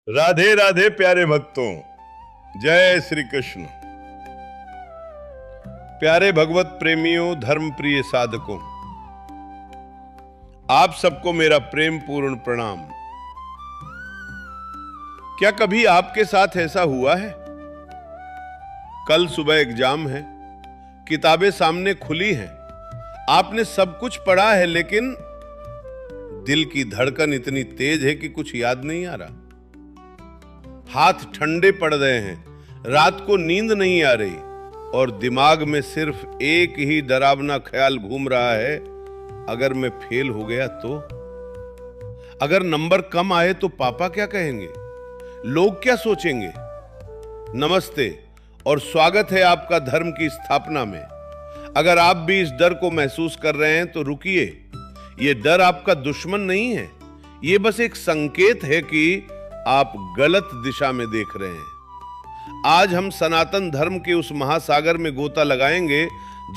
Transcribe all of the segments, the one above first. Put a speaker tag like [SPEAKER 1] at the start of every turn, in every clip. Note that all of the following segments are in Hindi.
[SPEAKER 1] राधे राधे प्यारे भक्तों, जय श्री कृष्ण। प्यारे भगवत प्रेमियों, धर्म प्रिय साधकों, आप सबको मेरा प्रेम पूर्ण प्रणाम। क्या कभी आपके साथ ऐसा हुआ है? कल सुबह एग्जाम है, किताबें सामने खुली हैं, आपने सब कुछ पढ़ा है, लेकिन दिल की धड़कन इतनी तेज है कि कुछ याद नहीं आ रहा। हाथ ठंडे पड़ रहे हैं, रात को नींद नहीं आ रही और दिमाग में सिर्फ एक ही डरावना ख्याल घूम रहा है, अगर मैं फेल हो गया तो? अगर नंबर कम आए तो पापा क्या कहेंगे? लोग क्या सोचेंगे? नमस्ते और स्वागत है आपका धर्म की स्थापना में। अगर आप भी इस डर को महसूस कर रहे हैं तो रुकिए। यह डर आपका दुश्मन नहीं है, यह बस एक संकेत है कि आप गलत दिशा में देख रहे हैं। आज हम सनातन धर्म के उस महासागर में गोता लगाएंगे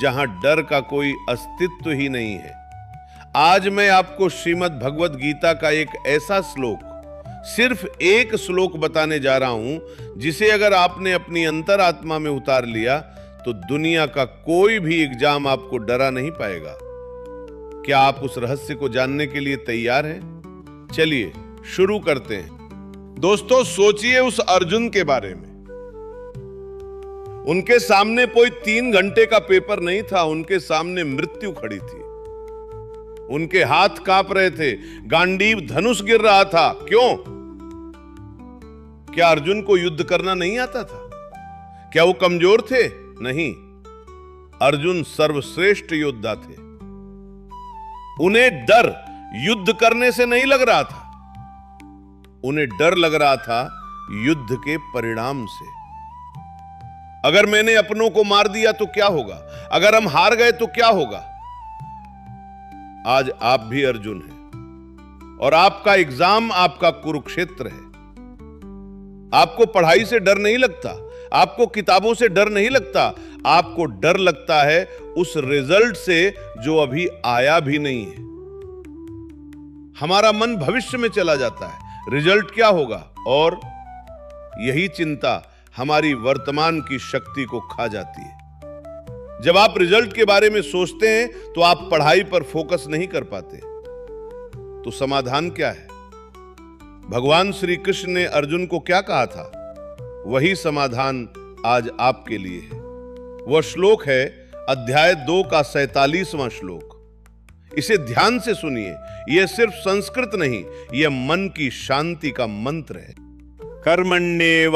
[SPEAKER 1] जहां डर का कोई अस्तित्व ही नहीं है। आज मैं आपको श्रीमद् भगवत गीता का एक ऐसा श्लोक, सिर्फ एक श्लोक बताने जा रहा हूं जिसे अगर आपने अपनी अंतरात्मा में उतार लिया तो दुनिया का कोई भी एग्जाम आपको डरा नहीं पाएगा। क्या आप उस रहस्य को जानने के लिए तैयार हैं? चलिए शुरू करते हैं। दोस्तों, सोचिए उस अर्जुन के बारे में। उनके सामने कोई 3 घंटे का पेपर नहीं था, उनके सामने मृत्यु खड़ी थी। उनके हाथ कांप रहे थे, गांडीव धनुष गिर रहा था। क्यों? क्या अर्जुन को युद्ध करना नहीं आता था? क्या वो कमजोर थे? नहीं, अर्जुन सर्वश्रेष्ठ योद्धा थे। उन्हें डर युद्ध करने से नहीं लग रहा था, उन्हें डर लग रहा था युद्ध के परिणाम से। अगर मैंने अपनों को मार दिया तो क्या होगा? अगर हम हार गए तो क्या होगा? आज आप भी अर्जुन हैं और आपका एग्जाम आपका कुरुक्षेत्र है। आपको पढ़ाई से डर नहीं लगता, आपको किताबों से डर नहीं लगता, आपको डर लगता है उस रिजल्ट से जो अभी आया भी नहीं है। हमारा मन भविष्य में चला जाता है, रिजल्ट क्या होगा, और यही चिंता हमारी वर्तमान की शक्ति को खा जाती है। जब आप रिजल्ट के बारे में सोचते हैं तो आप पढ़ाई पर फोकस नहीं कर पाते। तो समाधान क्या है? भगवान श्री कृष्ण ने अर्जुन को क्या कहा था, वही समाधान आज आपके लिए है। वह श्लोक है अध्याय 2 का 47वां श्लोक। इसे ध्यान से सुनिए, यह सिर्फ संस्कृत नहीं, यह मन की शांति का मंत्र है। कर्मण्येवाधिकारस्ते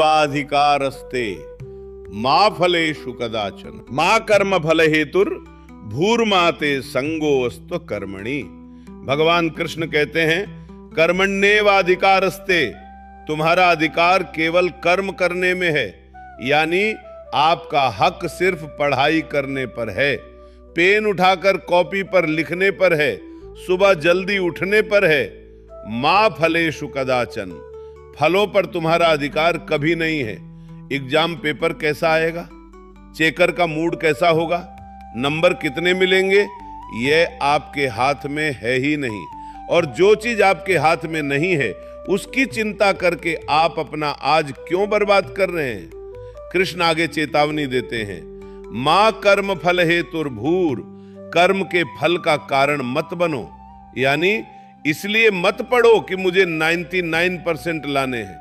[SPEAKER 1] मा फलेषु कदाचन मा कर्म फल हेतुर भूर्माते संगोऽस्त्व कर्मणि। भगवान कृष्ण कहते हैं कर्मण्येवाधिकारस्ते, तुम्हारा अधिकार केवल कर्म करने में है, यानी आपका हक सिर्फ पढ़ाई करने पर है, पेन उठाकर कॉपी पर लिखने पर है, सुबह जल्दी उठने पर है। मां फलेषु कदाचन, फलों पर तुम्हारा अधिकार कभी नहीं है। एग्जाम पेपर कैसा आएगा, चेकर का मूड कैसा होगा, नंबर कितने मिलेंगे, यह आपके हाथ में है ही नहीं। और जो चीज आपके हाथ में नहीं है उसकी चिंता करके आप अपना आज क्यों बर्बाद कर रहे हैं? कृष्ण आगे चेतावनी देते हैं, मां कर्म फल हेतुर भूर, कर्म के फल का कारण मत बनो। यानी इसलिए मत पढ़ो कि मुझे 99% लाने हैं,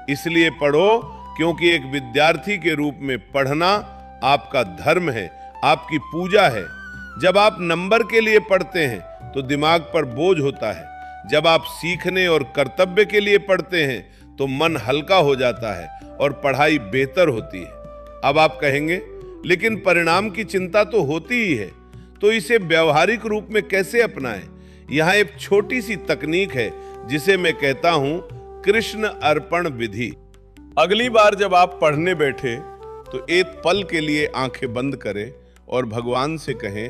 [SPEAKER 1] इसलिए पढ़ो क्योंकि एक विद्यार्थी के रूप में पढ़ना आपका धर्म है, आपकी पूजा है। जब आप नंबर के लिए पढ़ते हैं तो दिमाग पर बोझ होता है, जब आप सीखने और कर्तव्य के लिए पढ़ते हैं तो मन हल्का हो जाता है और पढ़ाई बेहतर होती है। अब आप कहेंगे लेकिन परिणाम की चिंता तो होती ही है, तो इसे व्यवहारिक रूप में कैसे अपनाएं? यहां एक छोटी सी तकनीक है जिसे मैं कहता हूं कृष्ण अर्पण विधि। अगली बार जब आप पढ़ने बैठे तो एक पल के लिए आंखें बंद करें और भगवान से कहें,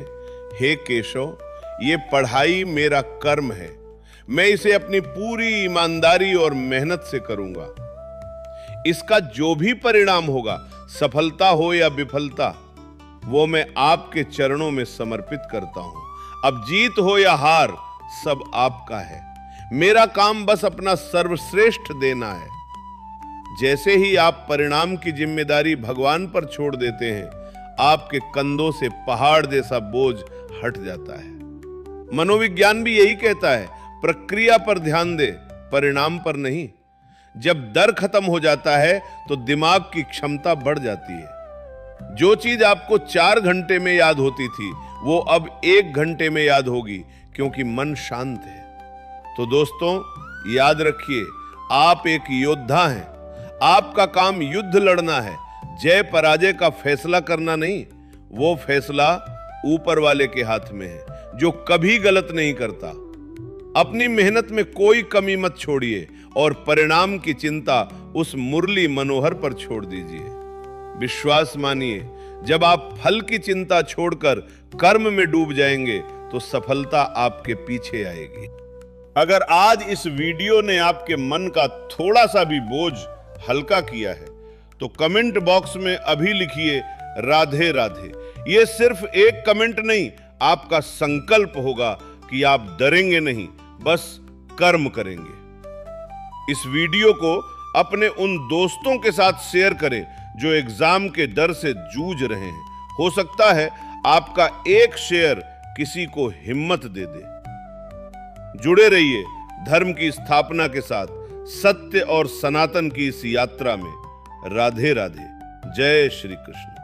[SPEAKER 1] हे केशव, ये पढ़ाई मेरा कर्म है, मैं इसे अपनी पूरी ईमानदारी और मेहनत से करूंगा। इसका जो भी परिणाम होगा, सफलता हो या विफलता, वो मैं आपके चरणों में समर्पित करता हूं। अब जीत हो या हार, सब आपका है। मेरा काम बस अपना सर्वश्रेष्ठ देना है। जैसे ही आप परिणाम की जिम्मेदारी भगवान पर छोड़ देते हैं, आपके कंधों से पहाड़ जैसा बोझ हट जाता है। मनोविज्ञान भी यही कहता है, प्रक्रिया पर ध्यान दे, परिणाम पर नहीं। जब डर खत्म हो जाता है तो दिमाग की क्षमता बढ़ जाती है। जो चीज आपको 4 घंटे में याद होती थी, वो अब 1 घंटे में याद होगी, क्योंकि मन शांत है। तो दोस्तों, याद रखिए, आप एक योद्धा हैं। आपका काम युद्ध लड़ना है, जय पराजय का फैसला करना नहीं। वो फैसला ऊपर वाले के हाथ में है, जो कभी गलत नहीं करता। अपनी मेहनत में कोई कमी मत छोड़िए और परिणाम की चिंता उस मुरली मनोहर पर छोड़ दीजिए। विश्वास मानिए, जब आप फल की चिंता छोड़कर कर्म में डूब जाएंगे तो सफलता आपके पीछे आएगी। अगर आज इस वीडियो ने आपके मन का थोड़ा सा भी बोझ हल्का किया है तो कमेंट बॉक्स में अभी लिखिए राधे राधे। ये सिर्फ एक कमेंट नहीं, आपका संकल्प होगा कि आप डरेंगे नहीं, बस कर्म करेंगे। इस वीडियो को अपने उन दोस्तों के साथ शेयर करें जो एग्जाम के डर से जूझ रहे हैं। हो सकता है आपका एक शेयर किसी को हिम्मत दे दे। जुड़े रहिए धर्म की स्थापना के साथ, सत्य और सनातन की इस यात्रा में। राधे राधे। जय श्री कृष्ण।